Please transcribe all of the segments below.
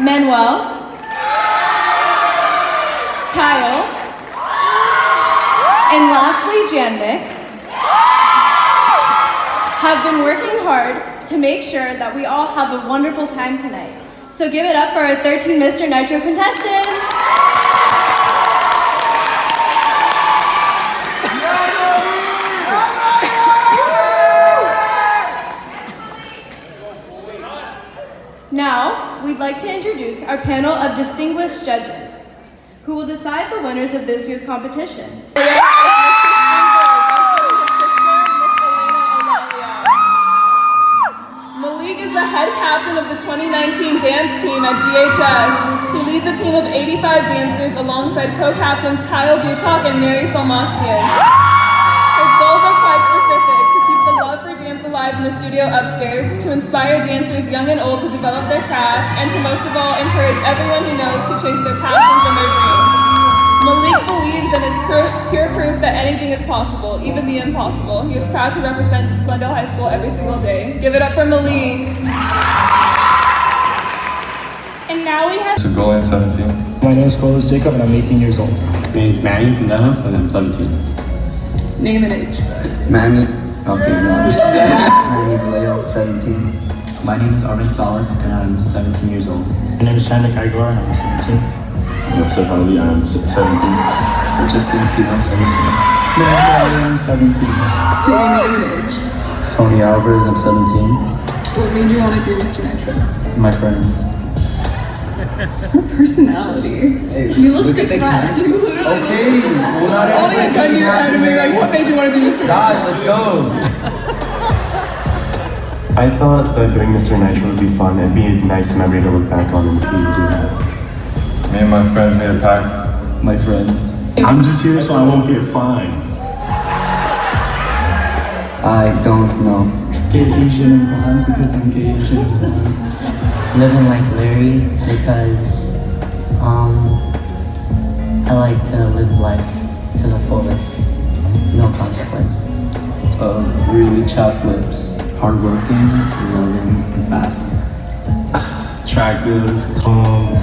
Manuel, Kyle, and lastly Janvik, have been working hard to make sure that we all have a wonderful time tonight. So give it up for our 13 Mr. Nitro contestants. Now, we'd like to introduce our panel of distinguished judges, who will decide the winners of this year's competition. Malik is the head captain of the 2019 dance team at GHS. He leads a team of 85 dancers alongside co-captains Kyle Butok and Mary Salmastian. His goals are quite specific: to keep the love for dance alive in the studio upstairs, to inspire dancers young and old to develop their craft, and to most of all encourage everyone he knows to chase their passions and their dreams. Malik believes and is pure proof that anything is possible, even the impossible. He is proud to represent Glendale High School every single day. Give it up for Malik. And now we have Golan, 17. My name is Carlos Jacob and I'm 18 years old. My name is Manny Zanellas and I'm 17. Name and age. Manny Vallejo, 17. My name is Arvin Salas and I'm 17 years old. My name is Chandra Kagor and I'm 17. I'm Seth Harley, I'm 17. Justin Kino, 17. I'm 17. So your name and age. Tony Alvarez, I'm 17. What made you want to do Mr. Nitro? My friends. What personality? You look depressed. Okay, well not Only a everybody gun to can your head and be like, what made you want to do Mr. Nitro? Guys, let's go. I thought that doing Mr. Nitro would be fun and be a nice memory to look back on and doing this. Me and my friends made a pact. My friends. I'm just here so I won't get fined. I don't know. Gay Asian and blonde because I'm gay Asian and blonde. Living like Larry because I like to live life to the fullest, no consequences. Really chapped lips. Hardworking, loving, and fast. Attractive,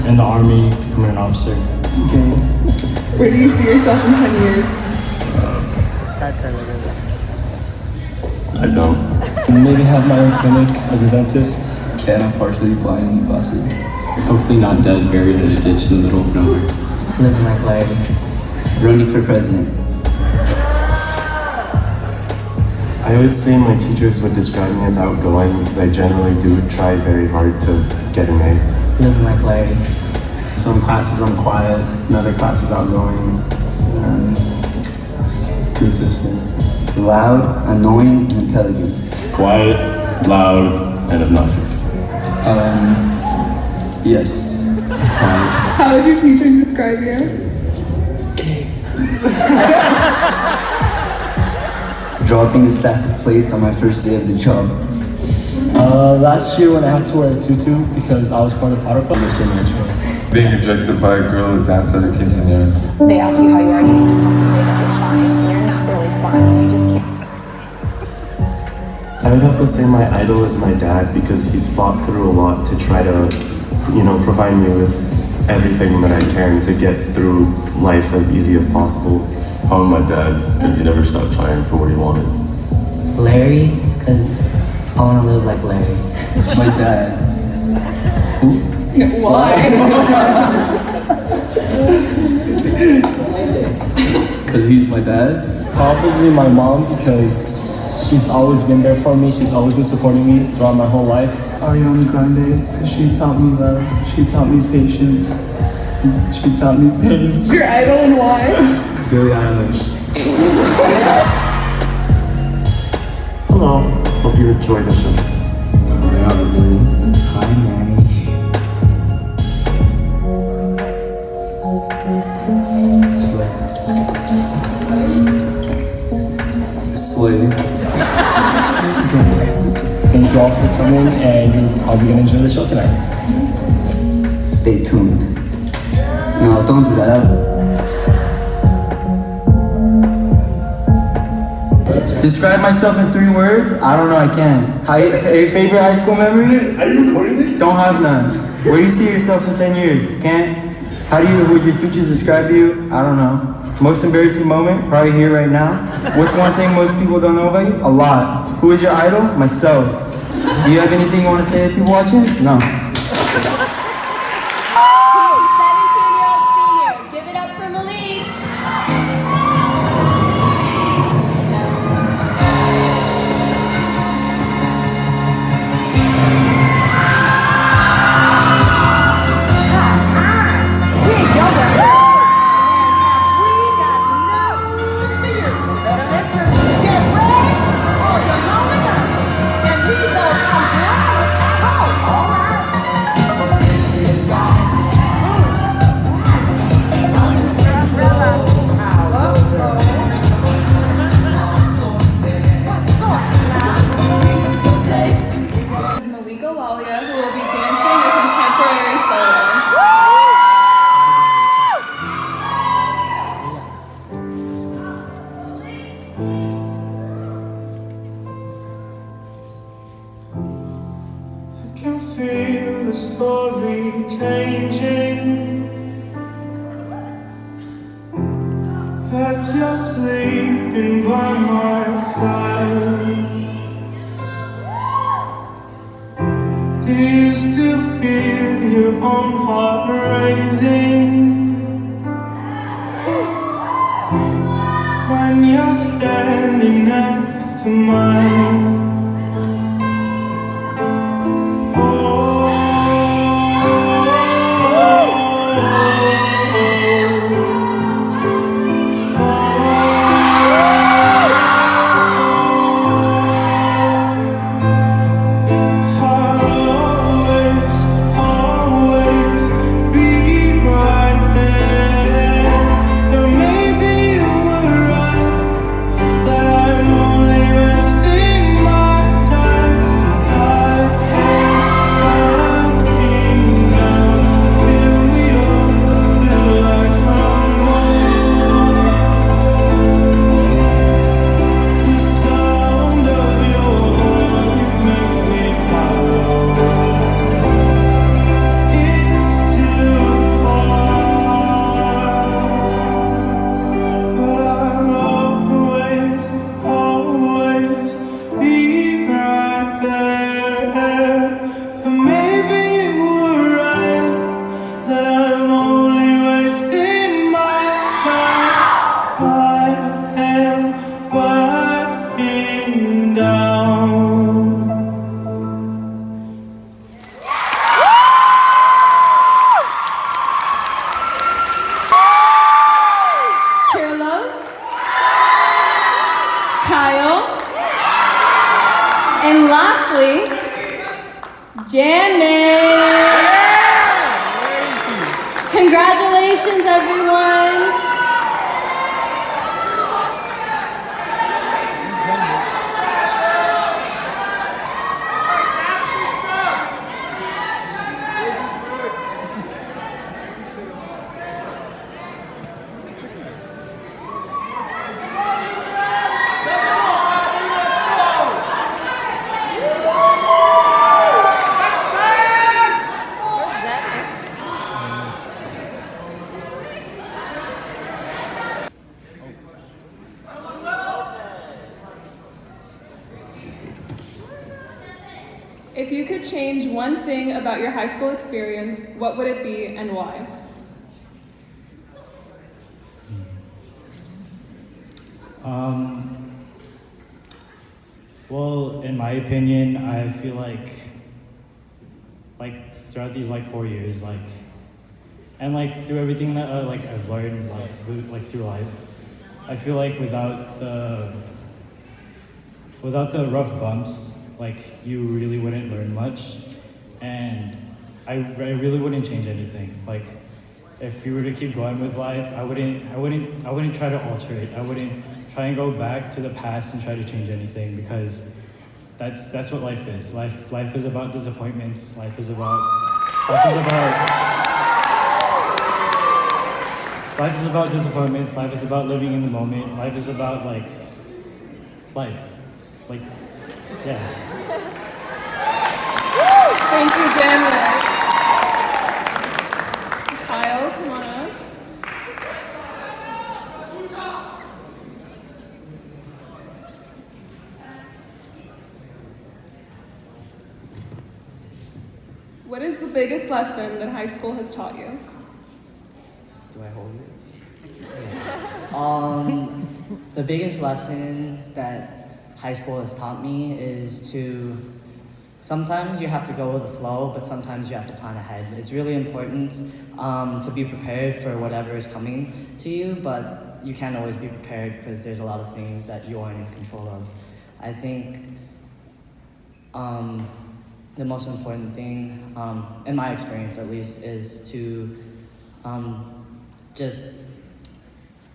in the army, becoming an officer. Gay. Where do you see yourself in 10 years? I don't. Maybe have my own clinic as a dentist. Cat, I'm partially blind in the classroom. Hopefully not dead, buried in a ditch in the middle of nowhere. Living like Larry. Running for president. I would say my teachers would describe me as outgoing because I generally do try very hard to get an A. Living like Larry. Some classes I'm quiet, in other classes outgoing, and consistent. Loud, annoying, and intelligent. Quiet, loud, and obnoxious. Yes. How would your teachers describe you? Dropping a stack of plates on my first day of the job. Last year when I had to wear a tutu because I was part of Otter Club. Mr. Nitro. Being rejected by a girl who danced at a quinceañera. They ask you how you are, you just have to say that you're fine. You're not really fine, you just can't. I would have to say my idol is my dad because he's fought through a lot to try to, provide me with everything that I can to get through life as easy as possible. Probably my dad, because he never stopped trying for what he wanted. Larry, because I want to live like Larry. My dad. Why? Because he's my dad. Probably my mom because she's always been there for me. She's always been supporting me throughout my whole life. Ariana Grande because she taught me love. She taught me patience. She taught me pain. Your idol and why? Billie Eilish. Hello, hope you enjoy the show. Hi, Manny. Slay. Thank you all for coming and you're probably going to enjoy the show tonight. Stay tuned. No, don't do that. Describe myself in 3 words? I don't know, I can. Your favorite high school memory? Are you recording this? Don't have none. Where do you see yourself in 10 years? Can't. Would your teachers describe you? I don't know. Most embarrassing moment? Probably here right now. What's one thing most people don't know about you? A lot. Who is your idol? Myself. Do you have anything you want to say to people watching? No. He's a 17-year-old senior. Give it up for Malik. Malika Walia, who will be dancing a contemporary solo. I can feel the story changing as you're sleeping by my side. Do you still feel your own heart raising when you're standing next to mine? Kyle, and lastly, Janet. Congratulations, everyone. If you could change one thing about your high school experience, what would it be and why? Well, in my opinion, I feel like throughout these 4 years, and through everything that I've learned through life, I feel like without the rough bumps, you really wouldn't learn much, and I really wouldn't change anything. If you were to keep going with life, I wouldn't try to alter it. I wouldn't try and go back to the past and try to change anything, because that's what life is. Life is about disappointments. Life is about disappointments. Life is about living in the moment. Life is about life. Yeah. Thank you, Janet. What is the biggest lesson that high school has taught you? Do I hold it? The biggest lesson that high school has taught me is to sometimes you have to go with the flow, but sometimes you have to plan ahead. It's really important to be prepared for whatever is coming to you, but you can't always be prepared because there's a lot of things that you aren't in control of. I think the most important thing, in my experience at least, is to just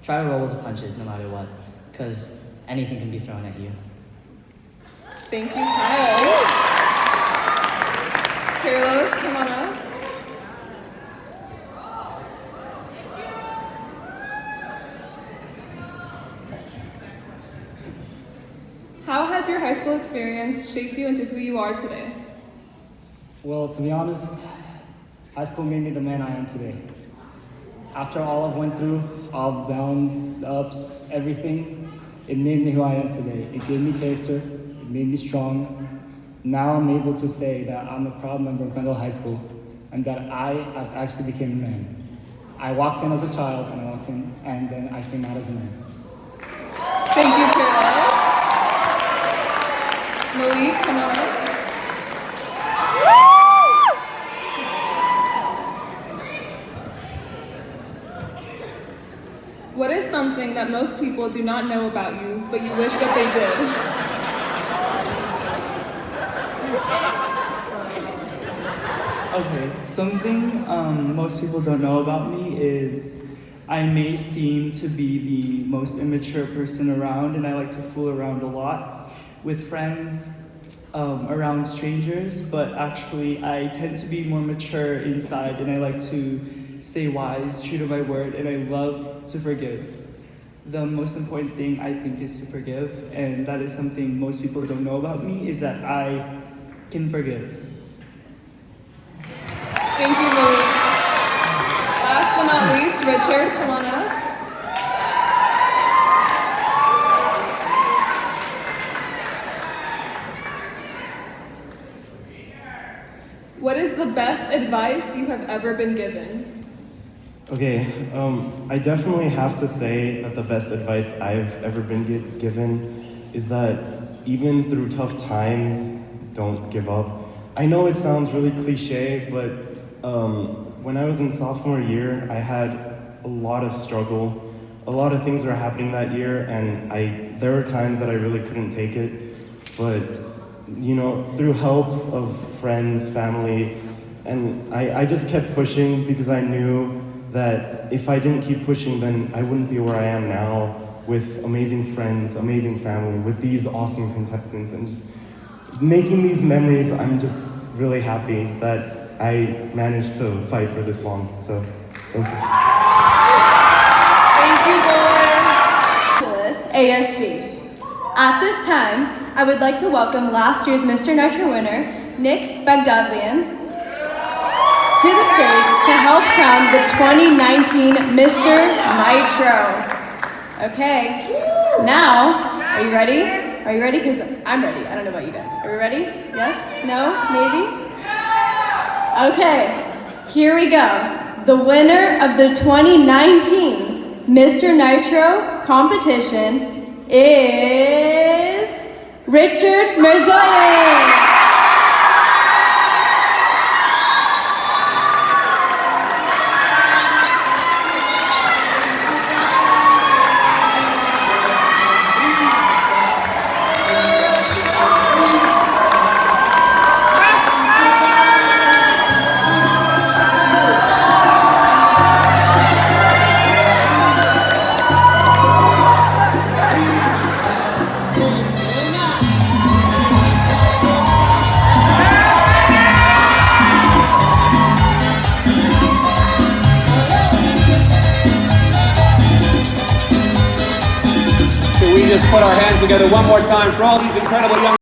try to roll with the punches no matter what, because anything can be thrown at you. Thank you, Kyle. Carlos, come on up. How has your high school experience shaped you into who you are today? Well, to be honest, high school made me the man I am today. After all I've went through, all the downs, the ups, everything, it made me who I am today. It gave me character, it made me strong. Now I'm able to say that I'm a proud member of Glendale High School and that I've actually became a man. I walked in as a child and then I came out as a man. Thank you, Carlos. Malik, come on up. What is something that most people do not know about you, but you wish that they did? Okay, something most people don't know about me is I may seem to be the most immature person around, and I like to fool around a lot with friends, around strangers, but actually I tend to be more mature inside, and I like to stay wise, true to my word, and I love to forgive. The most important thing I think is to forgive, and that is something most people don't know about me, is that I can forgive. Thank you, Malik. Last but not least, Richard, come on up. What is the best advice you have ever been given? Okay, I definitely have to say that the best advice I've ever been given is that even through tough times, don't give up. I know it sounds really cliche, but when I was in sophomore year, I had a lot of struggle. A lot of things were happening that year, and there were times that I really couldn't take it. But, you know, through help of friends, family, and I just kept pushing because I knew that if I didn't keep pushing, then I wouldn't be where I am now with amazing friends, amazing family, with these awesome contestants, and just making these memories. I'm just really happy that I managed to fight for this long. So, thank you. Thank you, boys. ASB. At this time, I would like to welcome last year's Mr. Nitro winner, Nick Bagdadlian, to the stage to help crown the 2019 Mr. Nitro. Okay, now, are you ready? Are you ready? Because I'm ready. I don't know about you guys. Are we ready? Yes? No? Maybe? Okay, here we go. The winner of the 2019 Mr. Nitro competition is Richard Mirzoyan. Just put our hands together one more time for all these incredible young